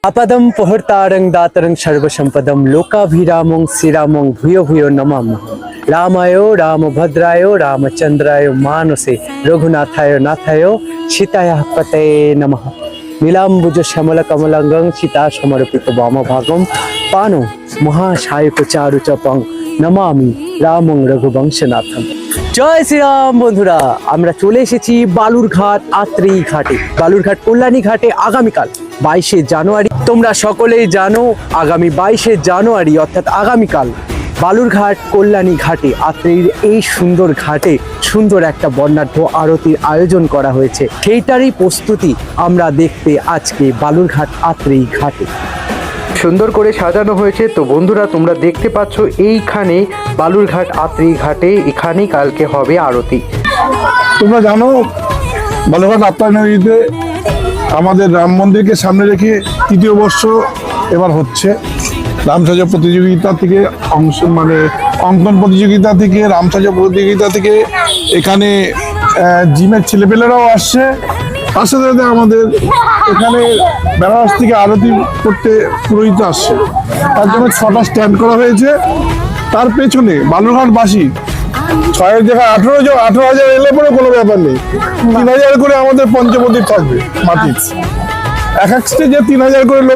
আপদম পোহরতারং দাতরং সর্বসম্পদম লোকাভিরামং শ্রীরামং ভূয় ভূয় নমাম্যহম। রামায় রামভদ্রায় রামচন্দ্রায় মানসে রঘুনাথায় নাথায় সীতায় পতয়ে নমঃ। নীলাম্বুজ শ্যামল কমলাঙ্গং সীতা সমর্পিত বামভাগম পানো মহাশায়ক চারুচপং নমামি রামং রঘুবংশনাথম। জয় শ্রীরাম বন্ধুরা, আমরা চলে এসেছি বালুরঘাট আত্রেই ঘাটে, বালুরঘাট কল্যাণী ঘাটে আগামীকাল 22শে জানুয়ারি। তোমরা সকলেই জানো আগামী 22শে জানুয়ারি অর্থাৎ আগামীকাল বালুরঘাট কল্যাণী ঘাটে আত্রেয়ীর এই সুন্দর ঘাটে সুন্দর একটা বর্ণাঢ্য আরতির আয়োজন করা হয়েছে। সেইটারই প্রস্তুতি আমরা দেখতে আজকে বালুরঘাট আত্রেয়ী ঘাটে সুন্দর করে সাজানো হয়েছে। তো বন্ধুরা, তোমরা দেখতে পাচ্ছ এইখানে বালুরঘাট আত্রেয়ী ঘাটে এখানেই কালকে হবে আরতি। তোমরা জানো বালুরঘাট আত্রেয়ী নদীতে আমাদের রাম মন্দিরকে সামনে রেখে তৃতীয় বর্ষ এবার হচ্ছে। রামসাজা প্রতিযোগিতা থেকে অঙ্কন প্রতিযোগিতা থেকে রামসাজা প্রতিযোগিতা থেকে এখানে জিমের ছেলেপেলেরাও আসছে। তার সাথে সাথে আমাদের এখানে বেনারস থেকে আরতি করতে পুরোহিত আসছে। তার জন্য 6টা স্ট্যান্ড করা হয়েছে। তার পেছনে বালুরঘাটবাসী 6-এর জায়গায় 18,000 এলে পরে কোনো ব্যাপার নেই, 3,000 করে আমাদের পঞ্চমন্দির থাকবে মাটির। এক এক স্টেজে 3,000 করে লোক